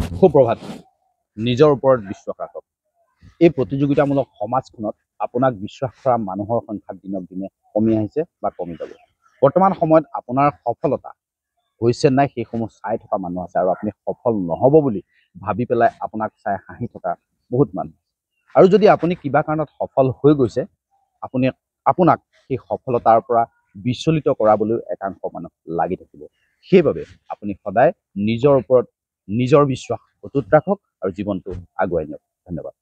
সুপ্ৰভাত। নিজৰ ওপৰত বিশ্বাস ৰাখক। এই প্ৰতিযোগিতামূলক সমাজখনত আপোনাক বিশ্বাস কৰা মানুহৰ সংখ্যা দিনক দিনে কমি আহিছে বা কমি যাব। বৰ্তমান সময়ত আপোনাৰ সফলতা হৈছে নাই সেইসমূহ চাই থকা মানুহ আছে, আৰু আপুনি সফল নহ'ব বুলি ভাবি পেলাই আপোনাক চাই হাঁহি থকা বহুত মানুহ। আৰু যদি আপুনি কিবা কাৰণত সফল হৈ গৈছে, আপোনাক সেই সফলতাৰ পৰা বিচলিত কৰাবলৈ একাংশ মানুহ লাগি থাকিব। সেইবাবে আপুনি সদায় নিজৰ ওপৰত নিজৰ বিশ্বাস অটুট ৰাখক আৰু জীৱনটো আগুৱাই নিয়ক। ধন্যবাদ।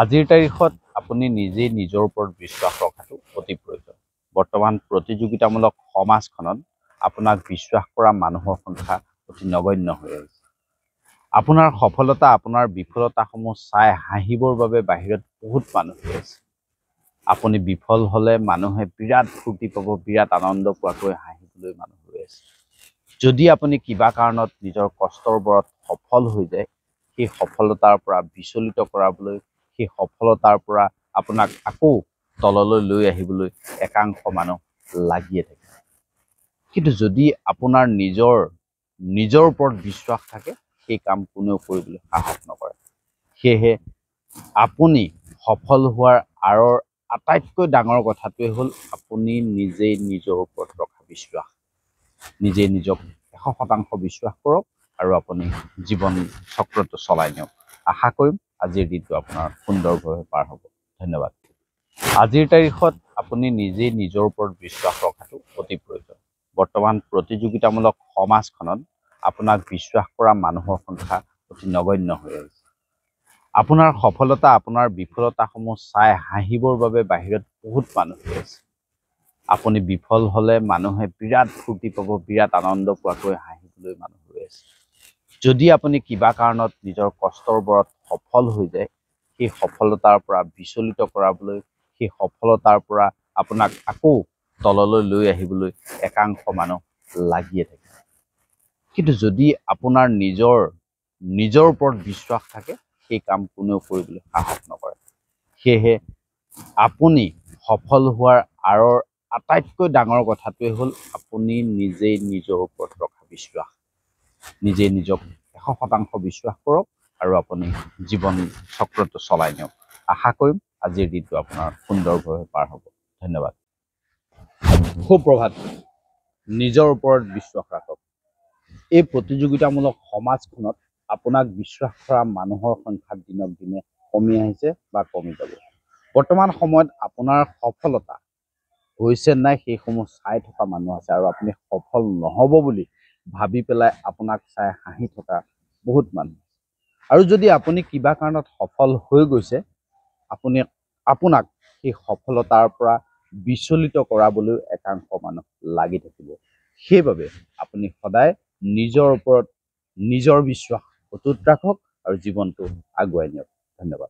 আজিৰ তাৰিখত আপুনি নিজেই নিজৰ ওপৰত বিশ্বাস ৰখাটো অতি প্ৰয়োজন। বৰ্তমান প্ৰতিযোগিতামূলক সমাজখনত আপোনাক বিশ্বাস কৰা মানুহৰ সংখ্যা অতি নগণ্য হৈ আহিছে। আপোনাৰ সফলতা, আপোনাৰ বিফলতাসমূহ চাই হাঁহিবৰ বাবে বাহিৰত বহুত মানুহ হৈ আছে। আপুনি বিফল হ'লে মানুহে বিৰাট ফূৰ্তি পাব, বিৰাট আনন্দ পোৱাকৈ হাঁহিবলৈ মানুহ হৈ আছে। যদি আপুনি কিবা কাৰণত নিজৰ কষ্টৰ বৰত সফল হৈ যায়, সেই সফলতাৰ পৰা বিচলিত কৰাবলৈ, সেই সফলতাৰ পৰা আপোনাক আকৌ তললৈ লৈ আহিবলৈ একাংশ মানুহ লাগিয়ে থাকে। কিন্তু যদি আপোনাৰ নিজৰ ওপৰত বিশ্বাস থাকে, সেই কাম কোনেও কৰিবলৈ সাহস নকৰে। সেয়েহে আপুনি সফল হোৱাৰ আঁৰৰ আটাইতকৈ ডাঙৰ কথাটোৱে হ'ল আপুনি নিজেই নিজৰ ওপৰত ৰখা বিশ্বাস। নিজেই নিজক 100% বিশ্বাস কৰক আৰু আপুনি জীৱন চক্ৰটো চলাই নিয়ক। আশা কৰিম আজিৰ দিনটো আপোনাৰ সুন্দৰভাৱে পাৰ হ'ব। ধন্যবাদ। আজিৰ তাৰিখত আপুনি নিজেই নিজৰ ওপৰত বিশ্বাস ৰখাটো অতি প্ৰয়োজন। বৰ্তমান প্ৰতিযোগিতামূলক সমাজখনত আপোনাক বিশ্বাস কৰা মানুহৰ সংখ্যা অতি নগণ্য হৈ আহিছে। আপোনাৰ সফলতা, আপোনাৰ বিফলতাসমূহ চাই হাঁহিবৰ বাবে বাহিৰত বহুত মানুহ হৈ আছে। আপুনি বিফল হ'লে মানুহে বিৰাট ফূৰ্তি পাব, বিৰাট আনন্দ পোৱাকৈ হাঁহিবলৈ মানুহ হৈ আছে। যদি আপুনি কিবা কাৰণত নিজৰ কষ্টৰ বৰত সফল হৈ যায়, সেই সফলতাৰ পৰা বিচলিত কৰাবলৈ, সেই সফলতাৰ পৰা আপোনাক আকৌ তললৈ লৈ আহিবলৈ একাংশ মানুহ লাগিয়ে থাকে। কিন্তু যদি আপোনাৰ নিজৰ ওপৰত বিশ্বাস থাকে, সেই কাম কোনেও কৰিবলৈ সাহস নকৰে। সেয়েহে আপুনি সফল হোৱাৰ আঁৰৰ আটাইতকৈ ডাঙৰ কথাটোৱে হ'ল আপুনি নিজেই নিজৰ ওপৰত ৰখা বিশ্বাস। নিজেই নিজক 100% বিশ্বাস কৰক আৰু আপুনি জীৱন চক্ৰটো চলাই নিয়ক। আশা কৰিম আজিৰ দিনটো আপোনাৰ সুন্দৰভাৱে পাৰ হ'ব। ধন্যবাদ। সুপ্ৰভাত। নিজৰ ওপৰত বিশ্বাস ৰাখক। এই প্ৰতিযোগিতামূলক সমাজখনত আপোনাক বিশ্বাস কৰা মানুহৰ সংখ্যা দিনক দিনে কমি আহিছে বা কমি যাব। বৰ্তমান সময়ত আপোনাৰ সফলতা হৈছে নাই সেইসমূহ চাই থকা মানুহ আছে, আৰু আপুনি সফল নহ'ব বুলি ভাবি পেলাই আপোনাক চাই হাঁহি থকা বহুত মানুহ। আৰু যদি আপুনি কিবা কাৰণত সফল হৈ গৈছে, আপোনাক সেই সফলতাৰ পৰা বিচলিত কৰাবলৈ একাংশ মানুহ লাগি থাকিব। সেইবাবে আপুনি সদায় নিজৰ ওপৰত নিজৰ বিশ্বাস অটুট ৰাখক আৰু জীৱনটো আগুৱাই নিয়ক। ধন্যবাদ।